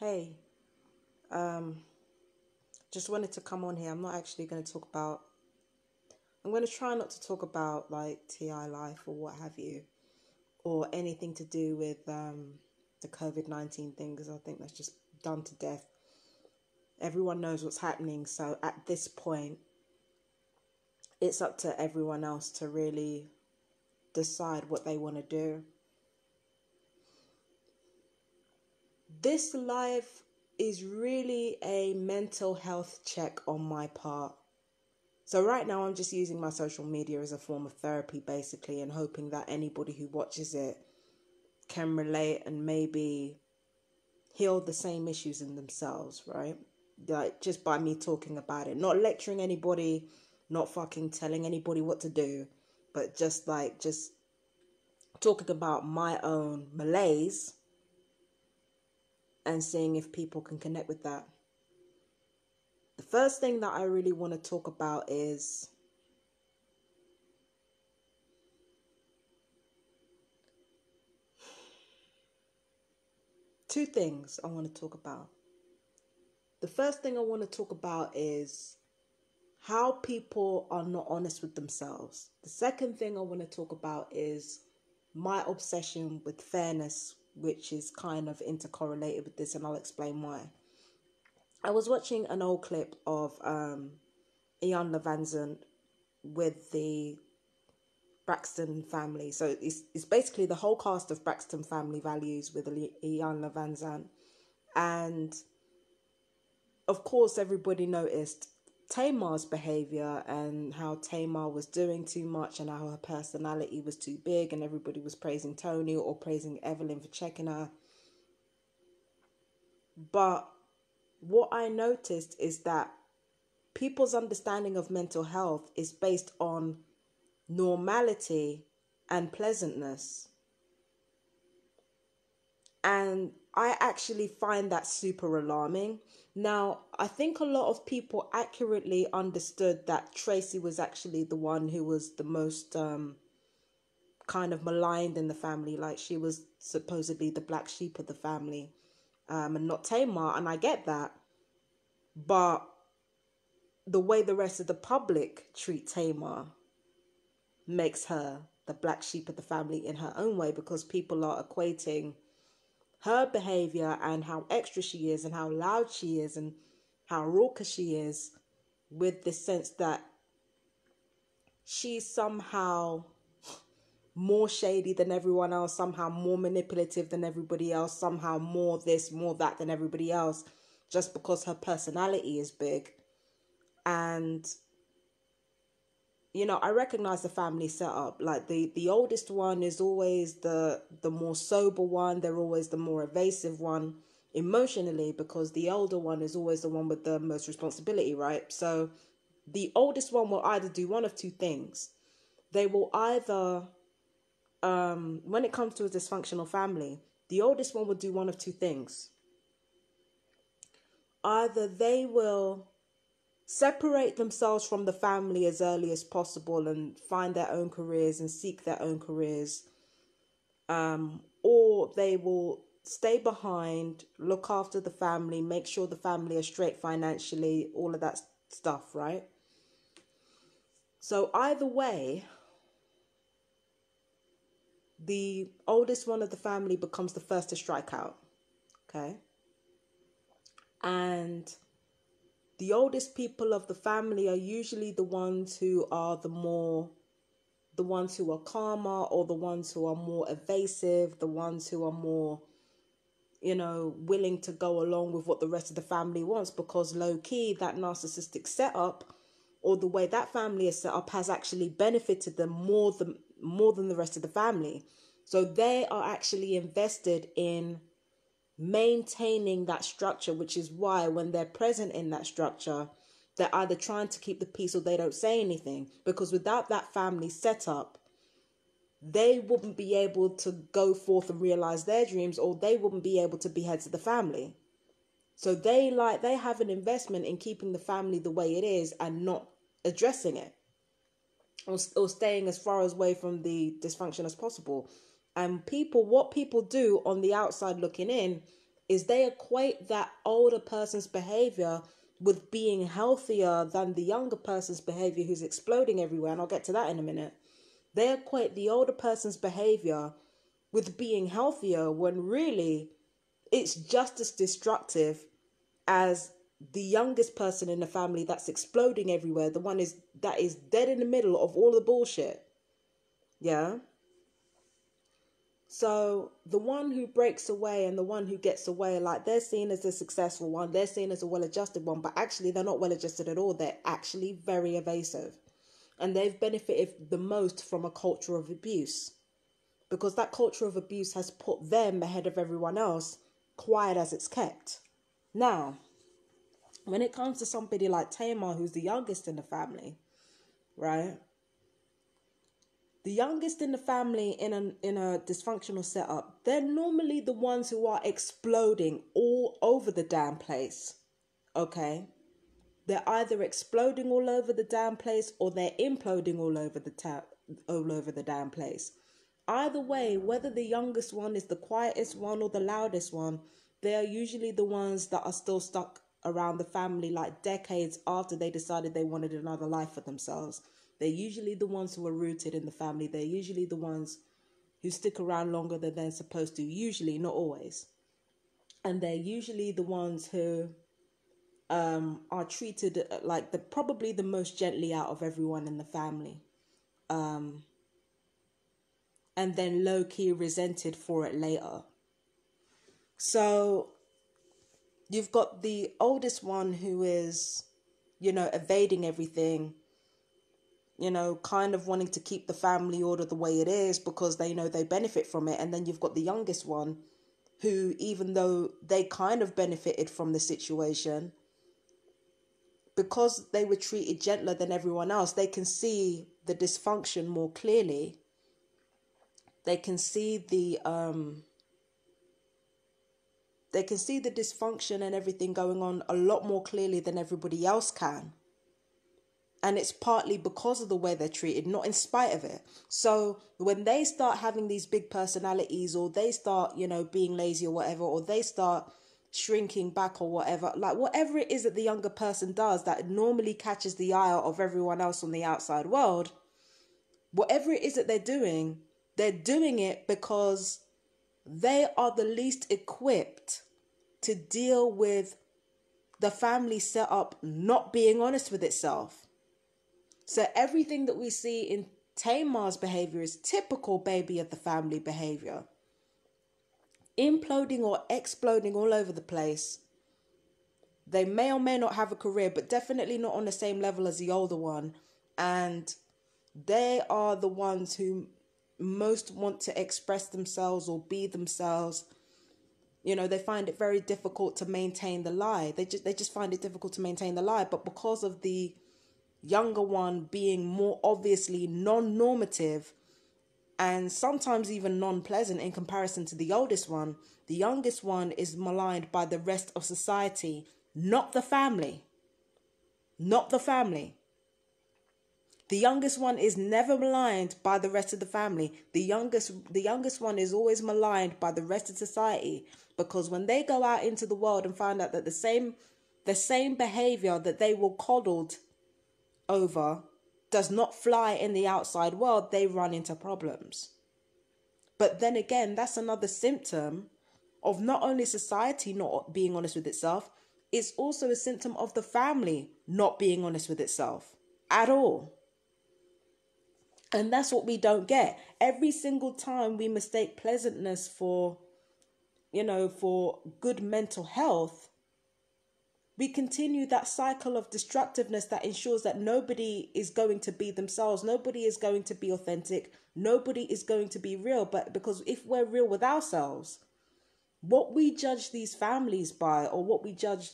Hey, um, just wanted to come on here. I'm not actually going to talk about, I'm going to try not to talk about like TI life or what have you, or anything to do with the COVID-19 thing, because I think that's just done to death. Everyone knows what's happening. So at this point, it's up to everyone else to really decide what they want to do. This life is really a mental health check on my part. So right now I'm just using my social media as a form of therapy basically, and hoping that anybody who watches it can relate and maybe heal the same issues in themselves, right? Like just by me talking about it, not lecturing anybody, not fucking telling anybody what to do, but just talking about my own malaise and seeing if people can connect with that. The first thing that I really want to talk about is two things I want to talk about. The first thing I want to talk about is how people are not honest with themselves. The second thing I want to talk about is my obsession with fairness, which is kind of intercorrelated with this, and I'll explain why. I was watching an old clip of Ian Levanzant with the Braxton family. So it's basically the whole cast of Braxton Family Values with Ian Levanzant. And of course, everybody noticed Tamar's behavior and how Tamar was doing too much and how her personality was too big, and everybody was praising Tony or praising Evelyn for checking her. But what I noticed is that people's understanding of mental health is based on normality and pleasantness. And I actually find that super alarming. Now, I think a lot of people accurately understood that Tracy was actually the one who was the most kind of maligned in the family. Like she was supposedly the black sheep of the family, and not Tamar. And I get that. But the way the rest of the public treat Tamar makes her the black sheep of the family in her own way, because people are equating her behavior and how extra she is and how loud she is and how raucous she is with the sense that she's somehow more shady than everyone else, somehow more manipulative than everybody else, somehow more this, more that than everybody else, just because her personality is big. And I recognize the family setup. Like the oldest one is always the more sober one. They're always the more evasive one emotionally, because the older one is always the one with the most responsibility, right? So the oldest one will either do one of two things. They will either, when it comes to a dysfunctional family, the oldest one will do one of two things. Either they will separate themselves from the family as early as possible and find their own careers and seek their own careers, or they will stay behind, look after the family, make sure the family are straight financially, all of that stuff, right? So either way, the oldest one of the family becomes the first to strike out, okay? And the oldest people of the family are usually the ones who are the ones who are calmer, or the ones who are more evasive, the ones who are more, willing to go along with what the rest of the family wants, because low key, that narcissistic setup or the way that family is set up has actually benefited them more than the rest of the family. So they are actually invested in maintaining that structure, which is why when they're present in that structure, they're either trying to keep the peace or they don't say anything, because without that family setup, they wouldn't be able to go forth and realize their dreams, or they wouldn't be able to be heads of the family. So they have an investment in keeping the family the way it is and not addressing it, or staying as far away from the dysfunction as possible. And what people do on the outside looking in is they equate that older person's behavior with being healthier than the younger person's behavior who's exploding everywhere. And I'll get to that in a minute. They equate the older person's behavior with being healthier when really it's just as destructive as the youngest person in the family that's exploding everywhere, the one that is dead in the middle of all the bullshit. Yeah. So the one who breaks away and the one who gets away, like, they're seen as a successful one, they're seen as a well-adjusted one, but actually they're not well-adjusted at all. They're actually very evasive. And they've benefited the most from a culture of abuse, because that culture of abuse has put them ahead of everyone else, quiet as it's kept. Now, when it comes to somebody like Tamar, who's the youngest in the family, right? The youngest in the family in a dysfunctional setup, they're normally the ones who are exploding all over the damn place. Okay? They're either exploding all over the damn place or they're imploding all over the damn place. Either way, whether the youngest one is the quietest one or the loudest one, they are usually the ones that are still stuck around the family like decades after they decided they wanted another life for themselves. They're usually the ones who are rooted in the family. They're usually the ones who stick around longer than they're supposed to. Usually, not always. And they're usually the ones who are treated like probably the most gently out of everyone in the family. And then low-key resented for it later. So you've got the oldest one who is, evading everything, kind of wanting to keep the family order the way it is because they know they benefit from it. And then you've got the youngest one who, even though they kind of benefited from the situation, because they were treated gentler than everyone else, they can see the dysfunction more clearly. They can see the dysfunction and everything going on a lot more clearly than everybody else can. And it's partly because of the way they're treated, not in spite of it. So when they start having these big personalities, or they start, being lazy or whatever, or they start shrinking back or whatever, like whatever it is that the younger person does that normally catches the eye of everyone else on the outside world, whatever it is that they're doing it because they are the least equipped to deal with the family setup not being honest with itself. So everything that we see in Tamar's behavior is typical baby of the family behavior. Imploding or exploding all over the place. They may or may not have a career, but definitely not on the same level as the older one. And they are the ones who most want to express themselves or be themselves. They find it very difficult to maintain the lie. They just find it difficult to maintain the lie. But because of the younger one being more obviously non-normative and sometimes even non-pleasant in comparison to the oldest one, the youngest one is maligned by the rest of society, not the family. Not the family. The youngest one is never maligned by the rest of the family. The youngest one is always maligned by the rest of society, because when they go out into the world and find out that the same behavior that they were coddled over does not fly in the outside world, they run into problems. But then again, that's another symptom of not only society not being honest with itself, it's also a symptom of the family not being honest with itself at all. And that's what we don't get. Every single time we mistake pleasantness for good mental health, we continue that cycle of destructiveness that ensures that nobody is going to be themselves. Nobody is going to be authentic. Nobody is going to be real. But because if we're real with ourselves, what we judge these families by, or what we judge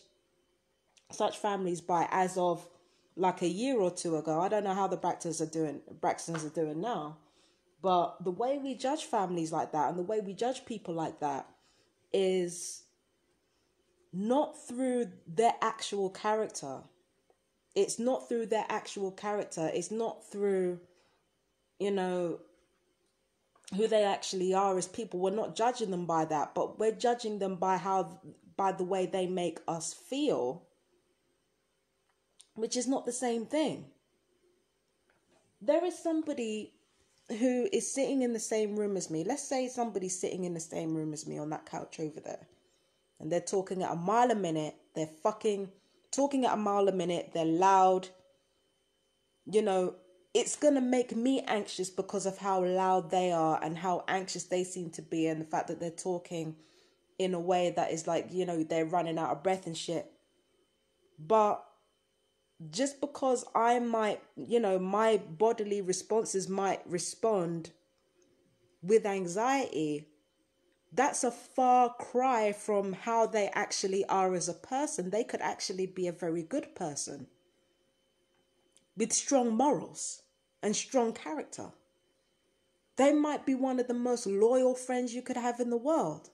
such families by as of like a year or two ago, I don't know how the Braxtons are doing now, but the way we judge families like that and the way we judge people like that is not through their actual character. It's not through their actual character. It's not through, who they actually are as people. We're not judging them by that, but we're judging them by the way they make us feel, which is not the same thing. There is somebody who is sitting in the same room as me. Let's say somebody's sitting in the same room as me on that couch over there, and they're talking at a mile a minute. They're fucking talking at a mile a minute. They're loud. You know, it's going to make me anxious because of how loud they are and how anxious they seem to be, and the fact that they're talking in a way that is like, you know, they're running out of breath and shit. But just because I might, you know, my bodily responses might respond with anxiety, that's a far cry from how they actually are as a person. They could actually be a very good person with strong morals and strong character. They might be one of the most loyal friends you could have in the world.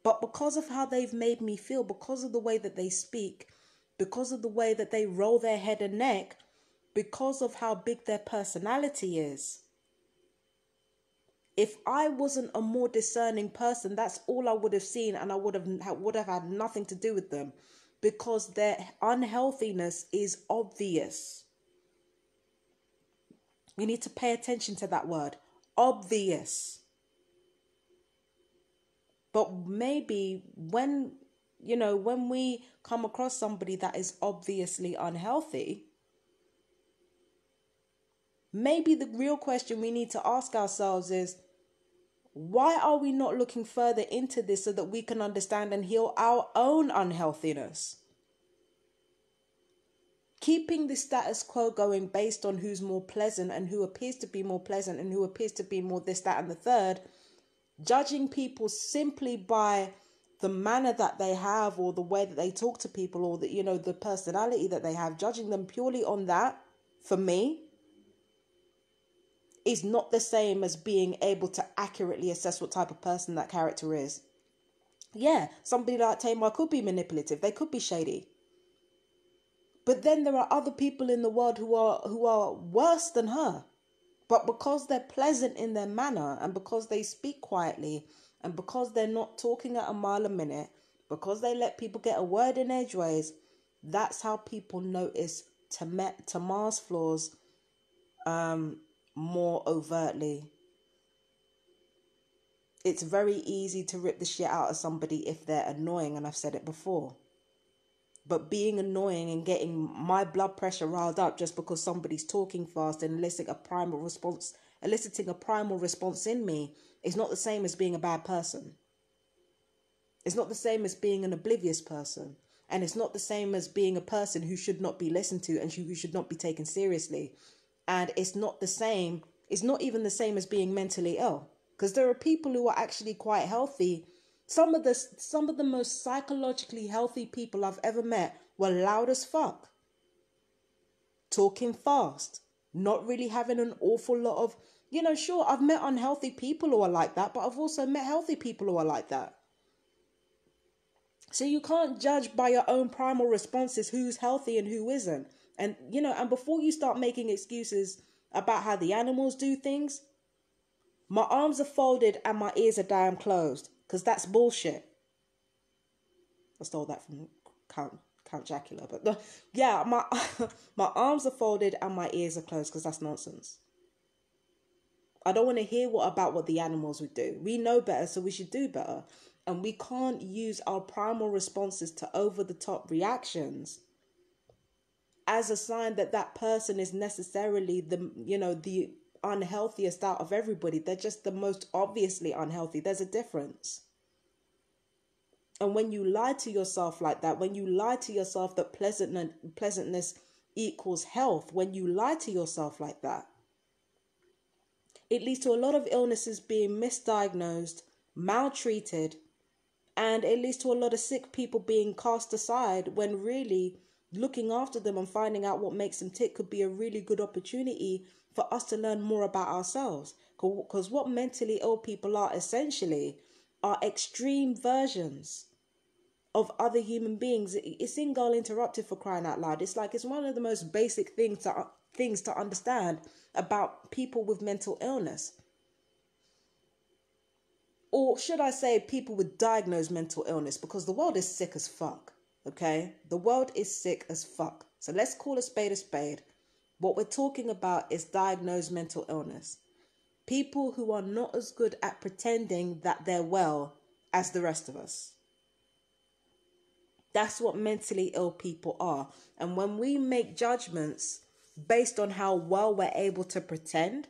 But because of how they've made me feel, because of the way that they speak, because of the way that they roll their head and neck, because of how big their personality is, if I wasn't a more discerning person, that's all I would have seen, and I would have had nothing to do with them, because their unhealthiness is obvious. We need to pay attention to that word, obvious. But maybe when we come across somebody that is obviously unhealthy, maybe the real question we need to ask ourselves is, why are we not looking further into this so that we can understand and heal our own unhealthiness? Keeping the status quo going based on who's more pleasant and who appears to be more pleasant and who appears to be more this, that, and the third, judging people simply by the manner that they have or the way that they talk to people or the, you know, the personality that they have, judging them purely on that, for me, is not the same as being able to accurately assess what type of person that character is. Yeah, somebody like Tamar could be manipulative. They could be shady. But then there are other people in the world who are worse than her. But because they're pleasant in their manner, and because they speak quietly, and because they're not talking at a mile a minute, because they let people get a word in edgeways, that's how people notice Tamar's flaws more overtly. It's very easy to rip the shit out of somebody if they're annoying, and I've said it before. But being annoying and getting my blood pressure riled up just because somebody's talking fast and eliciting a primal response in me is not the same as being a bad person. It's not the same as being an oblivious person. And it's not the same as being a person who should not be listened to and who should not be taken seriously. And it's not even the same as being mentally ill. Because there are people who are actually quite healthy. Some of the most psychologically healthy people I've ever met were loud as fuck. Talking fast. Not really having an awful lot of, sure, I've met unhealthy people who are like that, but I've also met healthy people who are like that. So you can't judge by your own primal responses who's healthy and who isn't. And, and before you start making excuses about how the animals do things, my arms are folded and my ears are damn closed, because that's bullshit. I stole that from Count Dracula, but my my arms are folded and my ears are closed, because that's nonsense. I don't want to hear about what the animals would do. We know better, so we should do better. And we can't use our primal responses to over-the-top reactions as a sign that that person is necessarily the unhealthiest out of everybody. They're just the most obviously unhealthy. There's a difference. And when you lie to yourself like that, when you lie to yourself that pleasantness equals health, when you lie to yourself like that, it leads to a lot of illnesses being misdiagnosed, maltreated, and it leads to a lot of sick people being cast aside, when really looking after them and finding out what makes them tick could be a really good opportunity for us to learn more about ourselves. Because what mentally ill people are essentially are extreme versions of other human beings. It's in Girl Interrupted, for crying out loud. It's like, it's one of the most basic things to understand about people with mental illness. or should I say people with diagnosed mental illness, because the world is sick as fuck, okay? The world is sick as fuck. So let's call a spade a spade. What we're talking about is diagnosed mental illness. People who are not as good at pretending that they're well as the rest of us. That's what mentally ill people are. And when we make judgments based on how well we're able to pretend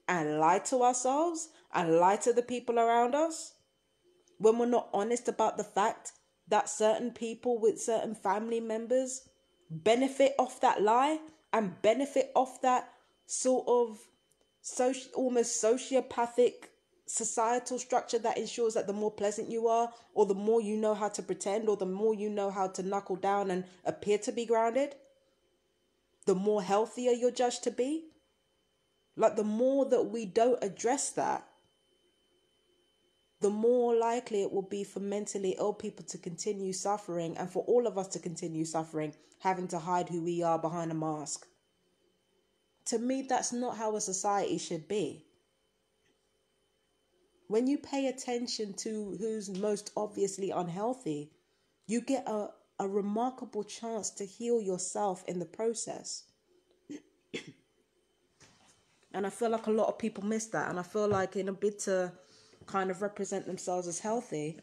and lie to ourselves and lie to the people around us, when we're not honest about the fact that certain people with certain family members benefit off that lie and benefit off that sort of almost sociopathic societal structure that ensures that the more pleasant you are, or the more you know how to pretend, or the more you know how to knuckle down and appear to be grounded, the more healthier you're judged to be. Like, the more that we don't address that, the more likely it will be for mentally ill people to continue suffering, and for all of us to continue suffering, having to hide who we are behind a mask. To me, that's not how a society should be. When you pay attention to who's most obviously unhealthy, you get a remarkable chance to heal yourself in the process. And I feel like a lot of people miss that. And I feel like in a bid to kind of represent themselves as healthy,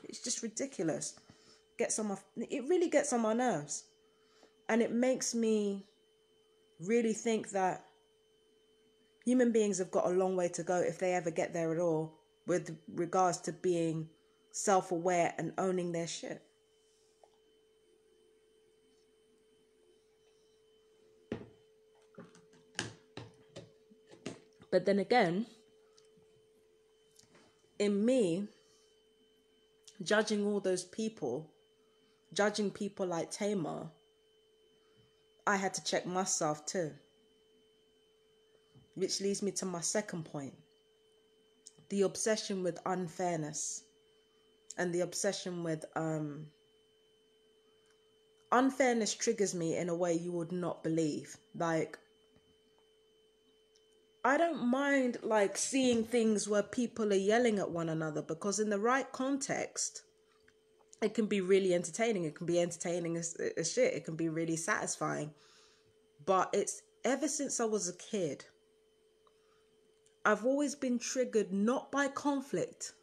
it's just ridiculous. It really gets on my nerves. And it makes me really think that human beings have got a long way to go, if they ever get there at all, with regards to being self-aware and owning their shit. But then again, in me, judging all those people, judging people like Tamar, I had to check myself too. Which leads me to my second point. The obsession with unfairness. And the obsession with unfairness triggers me in a way you would not believe. Like, I don't mind like seeing things where people are yelling at one another, because in the right context, it can be really entertaining. It can be entertaining as shit. It can be really satisfying. But it's ever since I was a kid, I've always been triggered not by conflict.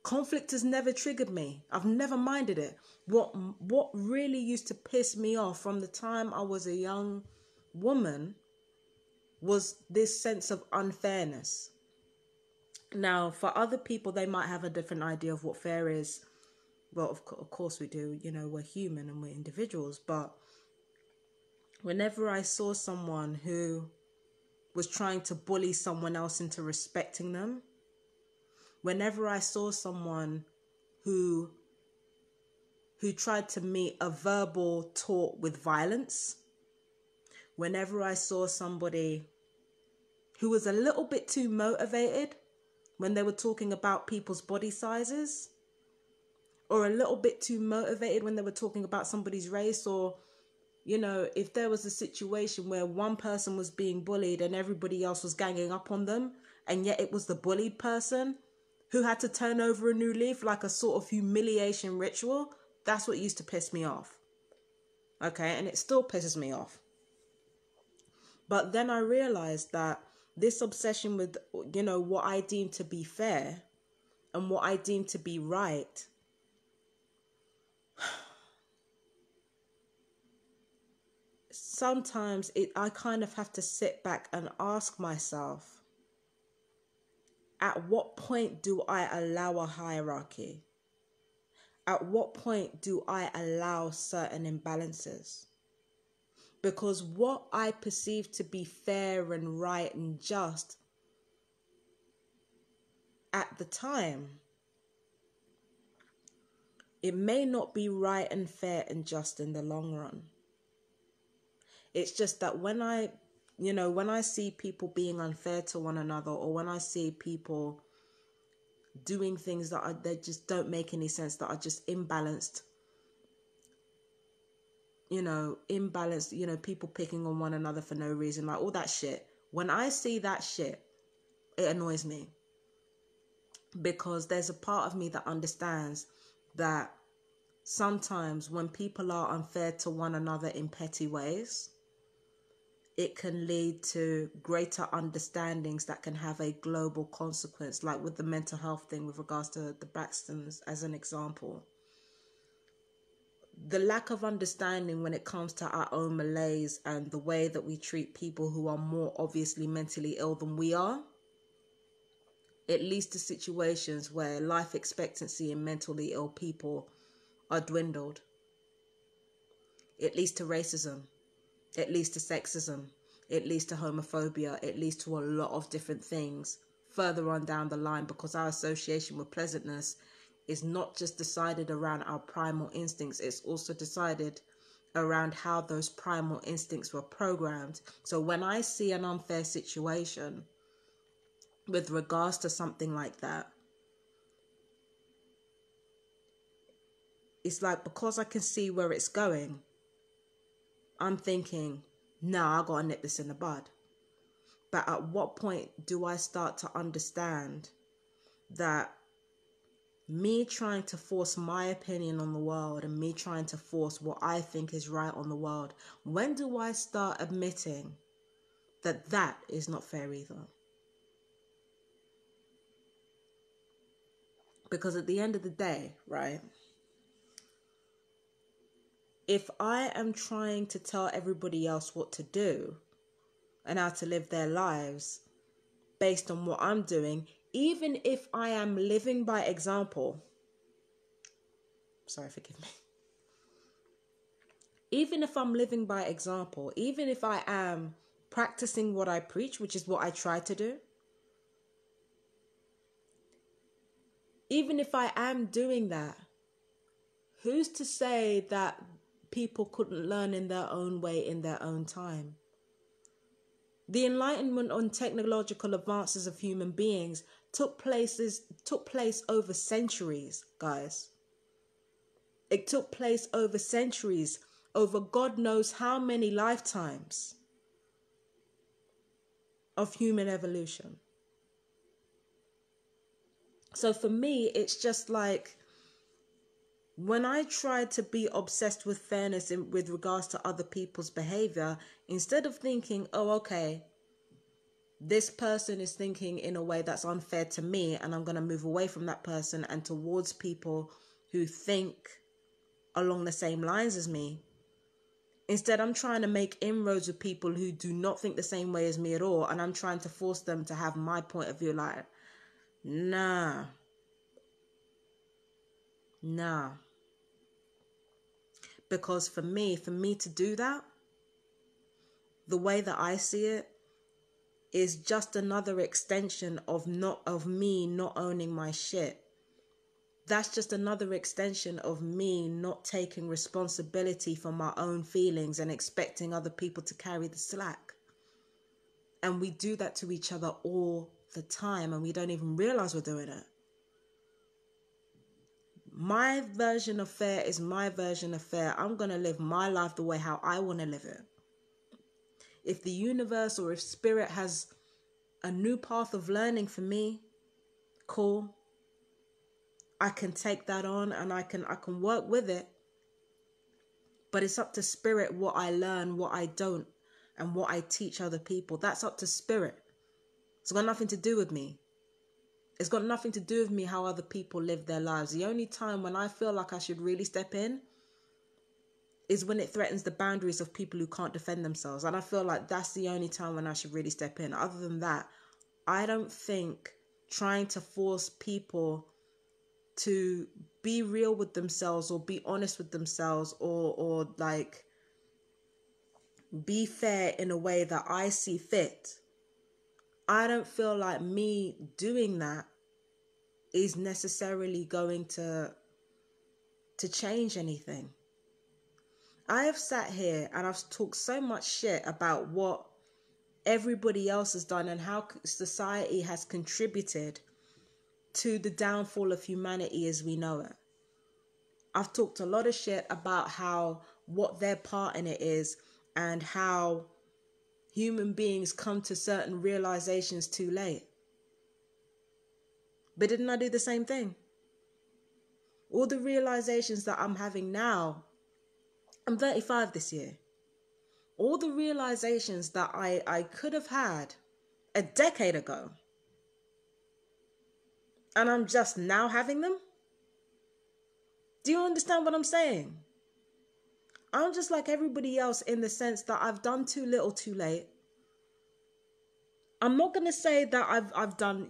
Conflict has never triggered me. I've never minded it. What really used to piss me off from the time I was a young woman was this sense of unfairness. Now, for other people, they might have a different idea of what fair is. Well, of course we do. You know, we're human and we're individuals. But whenever I saw someone who was trying to bully someone else into respecting them, whenever I saw someone who tried to meet a verbal taunt with violence, whenever I saw somebody who was a little bit too motivated when they were talking about people's body sizes, or a little bit too motivated when they were talking about somebody's race, or, you know, if there was a situation where one person was being bullied and everybody else was ganging up on them, and yet it was the bullied person who had to turn over a new leaf, like a sort of humiliation ritual, that's what used to piss me off. Okay, and it still pisses me off. But then I realized that this obsession with, you know, what I deem to be fair and what I deem to be right, sometimes I kind of have to sit back and ask myself, at what point do I allow a hierarchy? At what point do I allow certain imbalances? Because what I perceive to be fair and right and just at the time, it may not be right and fair and just in the long run. It's just that when I see people being unfair to one another, or when I see people doing things that just don't make any sense, that are just imbalanced, people picking on one another for no reason, like all that shit. When I see that shit, it annoys me. because there's a part of me that understands that sometimes when people are unfair to one another in petty ways, it can lead to greater understandings that can have a global consequence, like with the mental health thing with regards to the Braxtons as an example. The lack of understanding when it comes to our own malaise and the way that we treat people who are more obviously mentally ill than we are, it leads to situations where life expectancy in mentally ill people are dwindled. It leads to racism. It leads to sexism. It leads to homophobia. It leads to a lot of different things further on down the line, because our association with pleasantness is not just decided around our primal instincts. It's also decided around how those primal instincts were programmed. So when I see an unfair situation with regards to something like that, it's like, because I can see where it's going, I'm thinking, nah, I gotta nip this in the bud. But at what point do I start to understand that me trying to force my opinion on the world and me trying to force what I think is right on the world, when do I start admitting that that is not fair either? Because at the end of the day, right, if I am trying to tell everybody else what to do and how to live their lives based on what I'm doing, even if I am living by example, sorry, forgive me. Even if I'm living by example, even if I am practicing what I preach, which is what I try to do, even if I am doing that, who's to say that people couldn't learn in their own way, in their own time? The enlightenment on technological advances of human beings took place over centuries, guys. It took place over centuries, over God knows how many lifetimes of human evolution. So for me, it's just like, when I try to be obsessed with fairness with regards to other people's behavior, instead of thinking, oh, okay, this person is thinking in a way that's unfair to me, and I'm going to move away from that person and towards people who think along the same lines as me. Instead, I'm trying to make inroads with people who do not think the same way as me at all, and I'm trying to force them to have my point of view. Like, nah. Because for me to do that, the way that I see it, is just another extension of me not owning my shit. That's just another extension of me not taking responsibility for my own feelings and expecting other people to carry the slack. And we do that to each other all the time, and we don't even realize we're doing it. My version of fair is my version of fair. I'm going to live my life the way how I want to live it. If the universe or if spirit has a new path of learning for me, cool. I can take that on and I can work with it. But it's up to spirit what I learn, what I don't, and what I teach other people. That's up to spirit. It's got nothing to do with me. It's got nothing to do with me how other people live their lives. The only time when I feel like I should really step in is when it threatens the boundaries of people who can't defend themselves. And I feel like that's the only time when I should really step in. Other than that, I don't think trying to force people to be real with themselves or be honest with themselves or like be fair in a way that I see fit, I don't feel like me doing that is necessarily going to change anything. I have sat here and I've talked so much shit about what everybody else has done and how society has contributed to the downfall of humanity as we know it. I've talked a lot of shit about how what their part in it is and how human beings come to certain realizations too late. But didn't I do the same thing? All the realizations that I'm having now, I'm 35 this year. All the realizations that I could have had a decade ago, and I'm just now having them. Do you understand what I'm saying? I'm just like everybody else in the sense that I've done too little too late. I'm not going to say that I've done,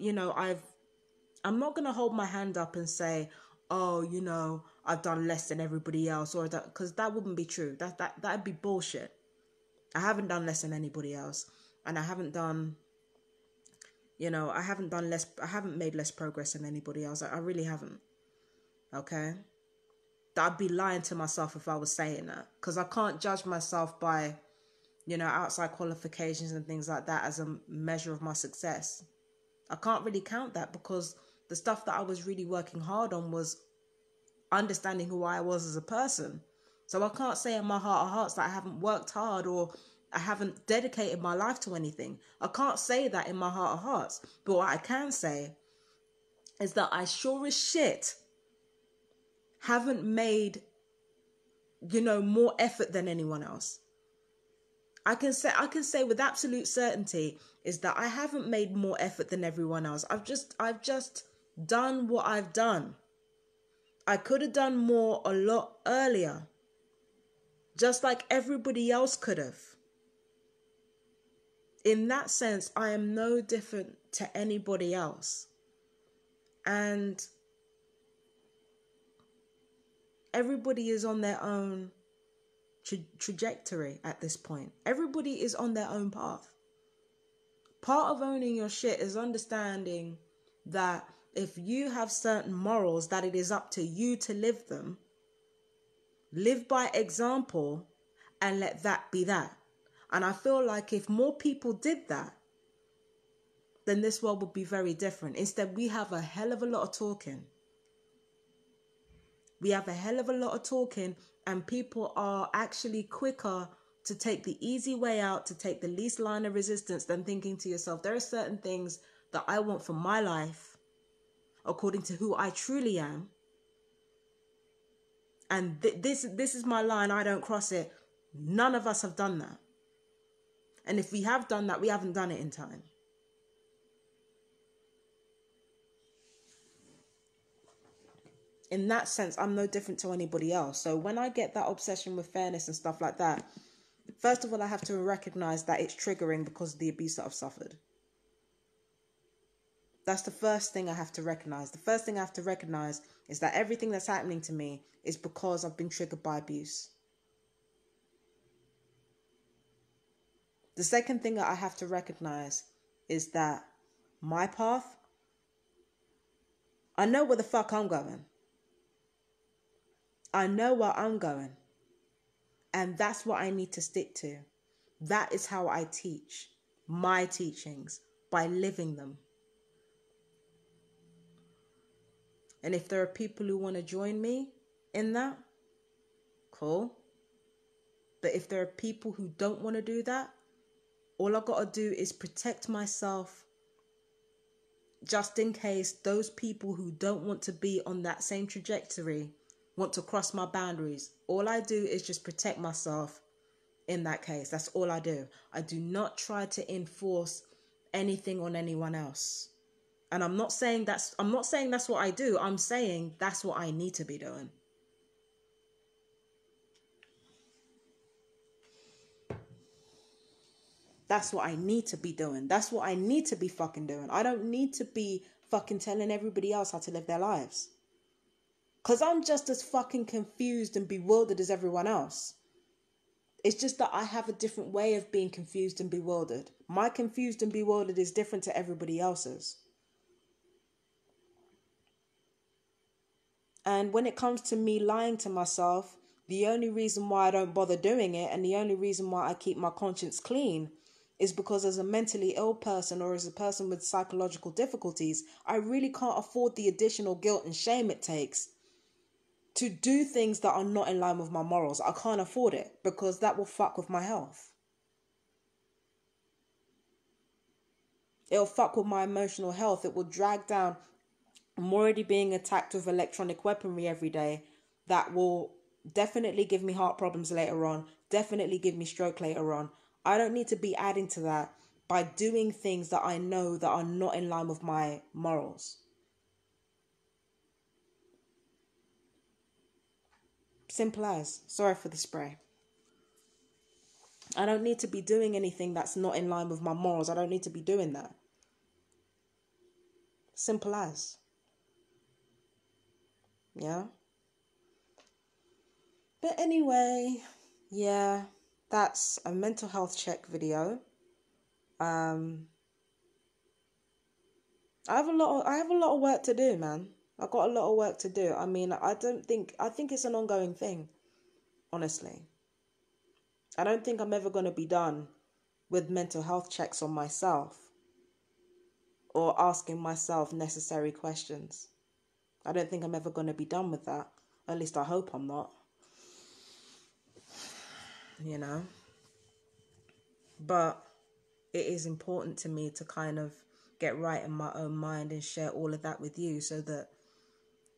I'm not going to hold my hand up and say, oh, I've done less than everybody else, or that, because that wouldn't be true. That'd be bullshit. I haven't done less than anybody else, and I haven't done less, I haven't made less progress than anybody else. I really haven't. Okay? I'd be lying to myself if I was saying that, because I can't judge myself by, outside qualifications and things like that as a measure of my success. I can't really count that, because the stuff that I was really working hard on was understanding who I was as a person. So I can't say in my heart of hearts that I haven't worked hard or I haven't dedicated my life to anything. I can't say that in my heart of hearts. But what I can say is that I sure as shit haven't made, more effort than anyone else. I can say with absolute certainty is that I haven't made more effort than everyone else. I've just done what I've done. I could have done more a lot earlier, just like everybody else could have. In that sense, I am no different to anybody else. And everybody is on their own trajectory at this point. Everybody is on their own path. Part of owning your shit is understanding that if you have certain morals, that it is up to you to live them. Live by example and let that be that. And I feel like if more people did that, then this world would be very different. Instead, we have a hell of a lot of talking. We have a hell of a lot of talking, and people are actually quicker to take the easy way out, to take the least line of resistance, than thinking to yourself, there are certain things that I want for my life according to who I truly am. And this is my line, I don't cross it. None of us have done that. And if we have done that, we haven't done it in time. In that sense, I'm no different to anybody else. So when I get that obsession with fairness and stuff like that, first of all, I have to recognize that it's triggering because of the abuse that I've suffered. That's the first thing I have to recognize. The first thing I have to recognize is that everything that's happening to me is because I've been triggered by abuse. The second thing that I have to recognize is that my path, I know where the fuck I'm going. I know where I'm going. And that's what I need to stick to. That is how I teach my teachings, by living them. And if there are people who want to join me in that, cool. But if there are people who don't want to do that, all I got to do is protect myself just in case those people who don't want to be on that same trajectory want to cross my boundaries. All I do is just protect myself in that case. That's all I do. I do not try to enforce anything on anyone else. And I'm not saying that's what I do. I'm saying that's what I need to be doing. That's what I need to be doing. That's what I need to be fucking doing. I don't need to be fucking telling everybody else how to live their lives. Because I'm just as fucking confused and bewildered as everyone else. It's just that I have a different way of being confused and bewildered. My confused and bewildered is different to everybody else's. And when it comes to me lying to myself, the only reason why I don't bother doing it, and the only reason why I keep my conscience clean, is because as a mentally ill person or as a person with psychological difficulties, I really can't afford the additional guilt and shame it takes to do things that are not in line with my morals. I can't afford it because that will fuck with my health. It'll fuck with my emotional health. It will drag down I'm already being attacked with electronic weaponry every day that will definitely give me heart problems later on, definitely give me stroke later on. I don't need to be adding to that by doing things that I know that are not in line with my morals. Simple as. Sorry for the spray. I don't need to be doing anything that's not in line with my morals. I don't need to be doing that. Simple as. Yeah. But anyway, yeah, that's a mental health check video. I have a lot of work to do, man. I got a lot of work to do. I mean, I think it's an ongoing thing, honestly. I don't think I'm ever going to be done with mental health checks on myself or asking myself necessary questions. I don't think I'm ever going to be done with that. At least I hope I'm not. You know? But it is important to me to kind of get right in my own mind and share all of that with you, so that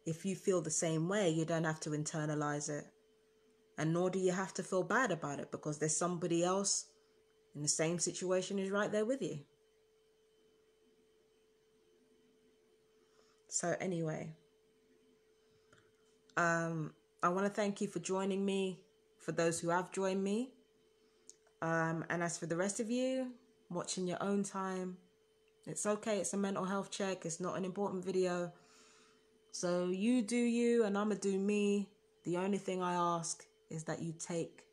if you feel the same way, you don't have to internalize it. And nor do you have to feel bad about it, because there's somebody else in the same situation who's right there with you. So anyway, I want to thank you for joining me, for those who have joined me. And as for the rest of you, watching your own time, it's okay. It's a mental health check. It's not an important video. So you do you and I'ma do me. The only thing I ask is that you take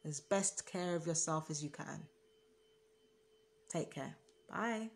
as best care of yourself as you can. Take care. Bye.